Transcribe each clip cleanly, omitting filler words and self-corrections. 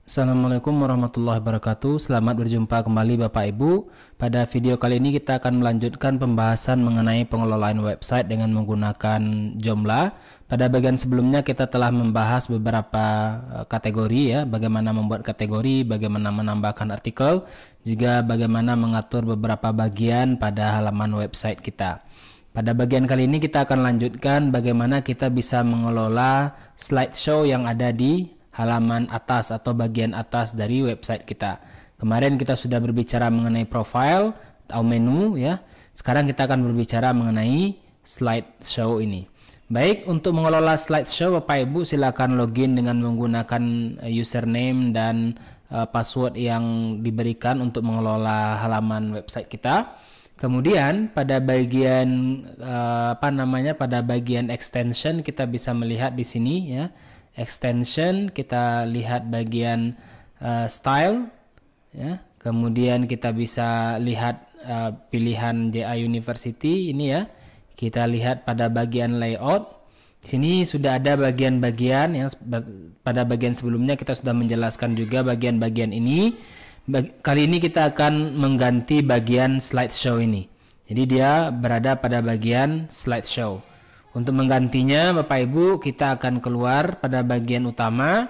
Assalamualaikum warahmatullahi wabarakatuh. Selamat berjumpa kembali Bapak Ibu. Pada video kali ini kita akan melanjutkan pembahasan mengenai pengelolaan website dengan menggunakan Joomla. Pada bagian sebelumnya kita telah membahas beberapa kategori ya, bagaimana membuat kategori, bagaimana menambahkan artikel, juga bagaimana mengatur beberapa bagian pada halaman website kita. Pada bagian kali ini kita akan lanjutkan bagaimana kita bisa mengelola slideshow yang ada di halaman atas atau bagian atas dari website kita. Kemarin kita sudah berbicara mengenai profile atau menu ya. Sekarang kita akan berbicara mengenai slideshow ini. Baik, untuk mengelola slideshow Bapak Ibu silakan login dengan menggunakan username dan password yang diberikan untuk mengelola halaman website kita. Kemudian pada bagian pada bagian extension kita bisa melihat di sini ya. Extension kita lihat bagian style ya. Kemudian kita bisa lihat pilihan JA University ini ya. Kita lihat pada bagian layout. Di sini sudah ada bagian-bagian yang pada bagian sebelumnya kita sudah menjelaskan juga bagian-bagian ini. Kali ini kita akan mengganti bagian slideshow ini. Jadi dia berada pada bagian slideshow. Untuk menggantinya Bapak Ibu kita akan keluar pada bagian utama,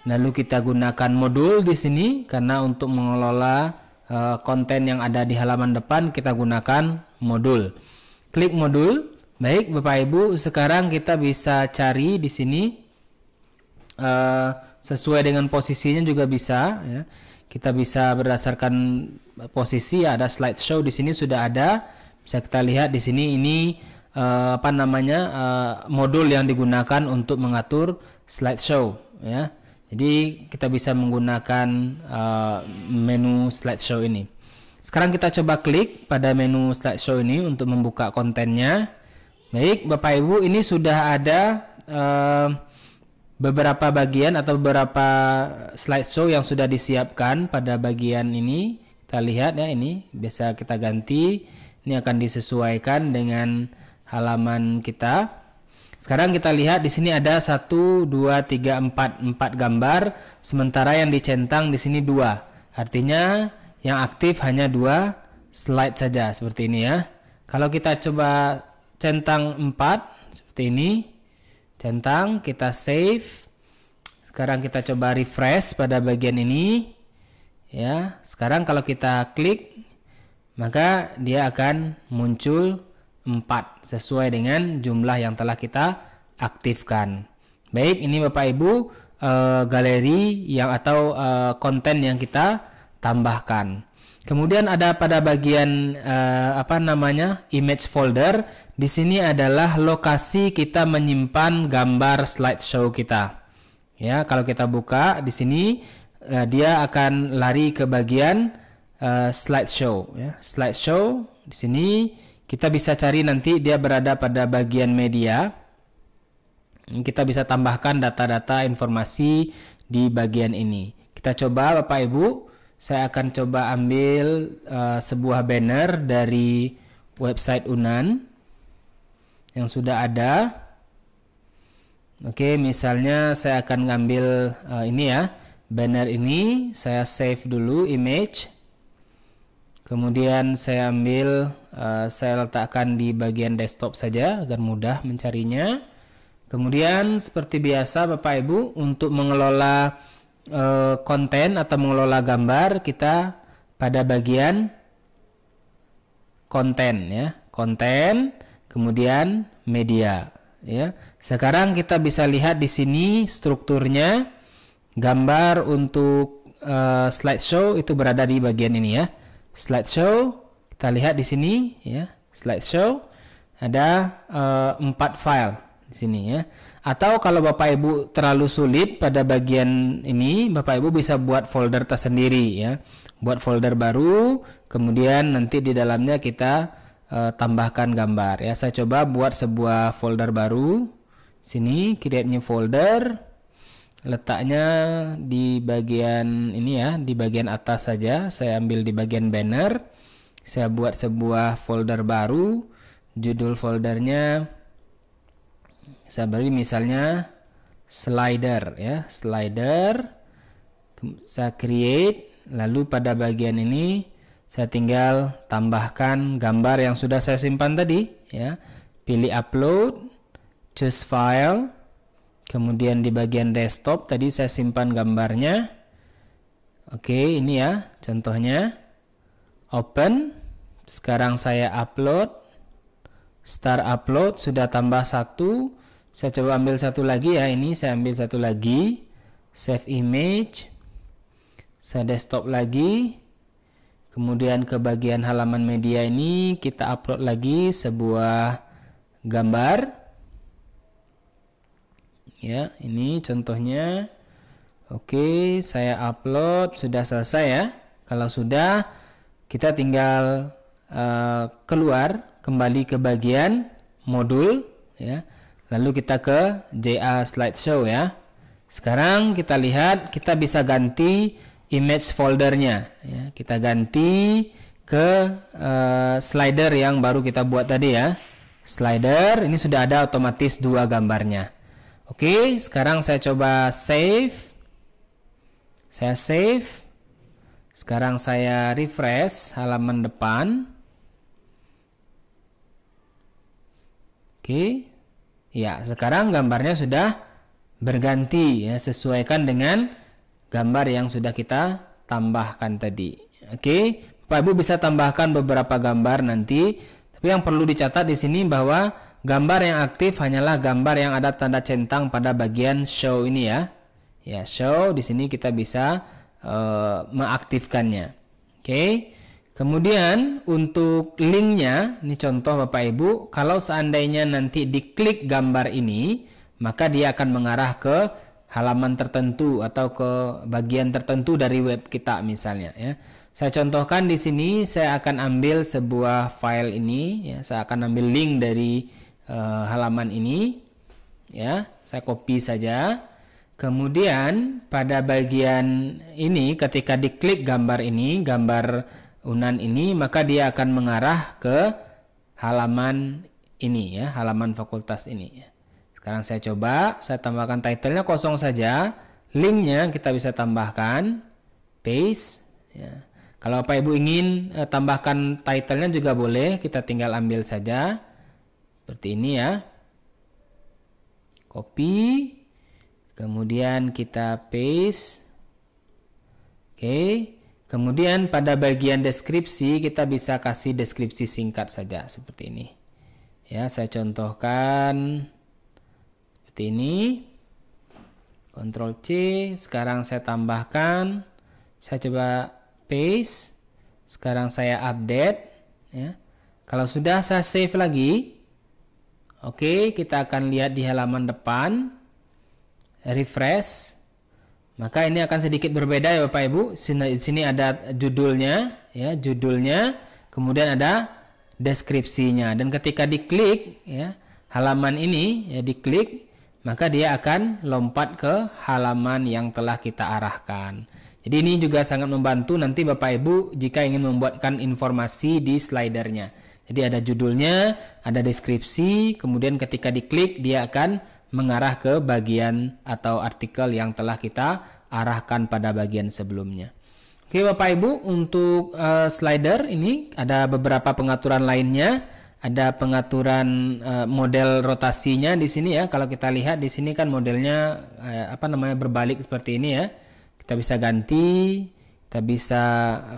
lalu kita gunakan modul di sini karena untuk mengelola konten yang ada di halaman depan kita gunakan modul. Klik modul. Baik Bapak Ibu, sekarang kita bisa cari di sini sesuai dengan posisinya juga bisa ya. Kita bisa berdasarkan posisi ada slideshow di sini sudah ada. Bisa kita lihat di sini ini modul yang digunakan untuk mengatur slideshow ya. Jadi kita bisa menggunakan menu slideshow ini. Sekarang kita coba klik pada menu slideshow ini untuk membuka kontennya. Baik Bapak Ibu, ini sudah ada beberapa bagian atau beberapa slideshow yang sudah disiapkan pada bagian ini. Kita lihat ya, ini bisa kita ganti. Ini akan disesuaikan dengan halaman kita. Sekarang kita lihat di sini ada 1, 2, 3, 4 gambar, sementara yang dicentang di sini 2. Artinya yang aktif hanya 2 slide saja seperti ini ya. Kalau kita coba centang 4 seperti ini, centang, kita save. Sekarang kita coba refresh pada bagian ini ya. Sekarang kalau kita klik maka dia akan muncul 4 sesuai dengan jumlah yang telah kita aktifkan. Baik, ini Bapak Ibu galeri yang atau konten yang kita tambahkan. Kemudian ada pada bagian image folder. Di sini adalah lokasi kita menyimpan gambar slideshow kita. Ya, kalau kita buka di sini dia akan lari ke bagian slideshow ya. Slideshow di sini kita bisa cari nanti dia berada pada bagian media. Kita bisa tambahkan data-data informasi di bagian ini. Kita coba Bapak Ibu, saya akan coba ambil sebuah banner dari website Unan yang sudah ada. Oke, misalnya saya akan ngambil ini ya, banner ini, saya save dulu image. Kemudian saya ambil, saya letakkan di bagian desktop saja agar mudah mencarinya. Kemudian seperti biasa Bapak Ibu, untuk mengelola konten atau mengelola gambar kita pada bagian konten ya, konten, kemudian media ya. Sekarang kita bisa lihat di sini strukturnya, gambar untuk slideshow itu berada di bagian ini ya. Slideshow, kita lihat di sini ya, slideshow ada 4 file di sini ya. Atau kalau Bapak Ibu terlalu sulit pada bagian ini, Bapak Ibu bisa buat folder tersendiri ya. Buat folder baru, kemudian nanti di dalamnya kita tambahkan gambar ya. Saya coba buat sebuah folder baru. Sini create new folder. Letaknya di bagian ini ya, di bagian atas saja. Saya ambil di bagian banner. Saya buat sebuah folder baru. Judul foldernya saya beri misalnya slider ya, slider. Saya create, lalu pada bagian ini saya tinggal tambahkan gambar yang sudah saya simpan tadi, ya. Pilih upload, choose file, kemudian di bagian desktop tadi saya simpan gambarnya. Oke, ini ya contohnya. Open. Sekarang saya upload. Start upload, sudah tambah satu. Saya coba ambil satu lagi ya. Ini saya ambil satu lagi. Save image. Saya desktop lagi. Kemudian ke bagian halaman media ini kita upload lagi sebuah gambar. Ya, ini contohnya. Oke, saya upload, sudah selesai ya. Kalau sudah, kita tinggal keluar, kembali ke bagian modul ya. Lalu kita ke JA Slideshow ya. Sekarang kita lihat, kita bisa ganti image foldernya ya. Kita ganti ke slider yang baru kita buat tadi ya. Slider ini sudah ada otomatis dua gambarnya. Oke, sekarang saya coba save. Saya save. Sekarang saya refresh halaman depan. Oke. Ya, sekarang gambarnya sudah berganti ya, sesuaikan dengan gambar yang sudah kita tambahkan tadi. Oke, Bapak Ibu bisa tambahkan beberapa gambar nanti, tapi yang perlu dicatat di sini bahwa gambar yang aktif hanyalah gambar yang ada tanda centang pada bagian show ini ya. Ya, show di sini kita bisa mengaktifkannya. Oke. Kemudian untuk linknya, ini contoh Bapak Ibu, kalau seandainya nanti diklik gambar ini, maka dia akan mengarah ke halaman tertentu atau ke bagian tertentu dari web kita misalnya ya. Saya contohkan di sini, saya akan ambil sebuah file ini ya, saya akan ambil link dari halaman ini ya, saya copy saja. Kemudian pada bagian ini ketika diklik gambar ini, gambar unan ini, maka dia akan mengarah ke halaman ini ya, halaman fakultas ini ya. Sekarang saya coba, saya tambahkan title-nya kosong saja, linknya kita bisa tambahkan, paste ya. Kalau Bapak Ibu ingin tambahkan title-nya juga boleh, kita tinggal ambil saja seperti ini ya, copy, kemudian kita paste. Oke. Kemudian pada bagian deskripsi kita bisa kasih deskripsi singkat saja seperti ini. Ya, saya contohkan seperti ini. Ctrl C, sekarang saya tambahkan. Saya coba paste. Sekarang saya update ya. Kalau sudah saya save lagi. Oke, kita akan lihat di halaman depan. Refresh. Maka ini akan sedikit berbeda ya Bapak Ibu. Di sini ada judulnya ya, judulnya, kemudian ada deskripsinya, dan ketika diklik ya, halaman ini ya diklik, maka dia akan lompat ke halaman yang telah kita arahkan. Jadi ini juga sangat membantu nanti Bapak Ibu jika ingin membuatkan informasi di slidernya. Jadi ada judulnya, ada deskripsi, kemudian ketika diklik dia akan mengarah ke bagian atau artikel yang telah kita arahkan pada bagian sebelumnya. Oke Bapak Ibu, untuk slider ini ada beberapa pengaturan lainnya. Ada pengaturan model rotasinya di sini ya. Kalau kita lihat di sini kan modelnya berbalik seperti ini ya. Kita bisa ganti, kita bisa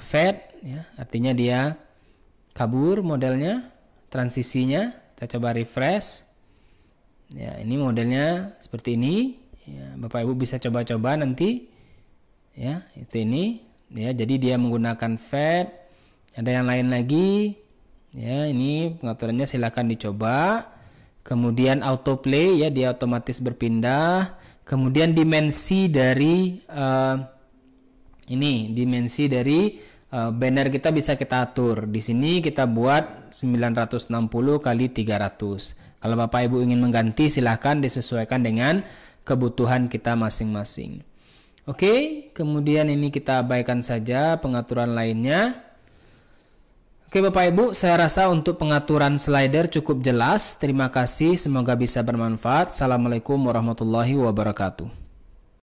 fade ya, artinya dia kabur modelnya, transisinya. Kita coba refresh. Ya, ini modelnya seperti ini. Ya, Bapak Ibu bisa coba-coba nanti. Ya, itu ini. Ya, jadi dia menggunakan fade. Ada yang lain lagi. Ya, ini pengaturannya silakan dicoba. Kemudian autoplay ya, dia otomatis berpindah. Kemudian dimensi dari banner kita bisa kita atur. Di sini kita buat 960 kali 300. Kalau Bapak Ibu ingin mengganti silahkan disesuaikan dengan kebutuhan kita masing-masing. Oke, kemudian ini kita abaikan saja pengaturan lainnya. Oke Bapak Ibu, saya rasa untuk pengaturan slider cukup jelas. Terima kasih, semoga bisa bermanfaat. Assalamualaikum warahmatullahi wabarakatuh.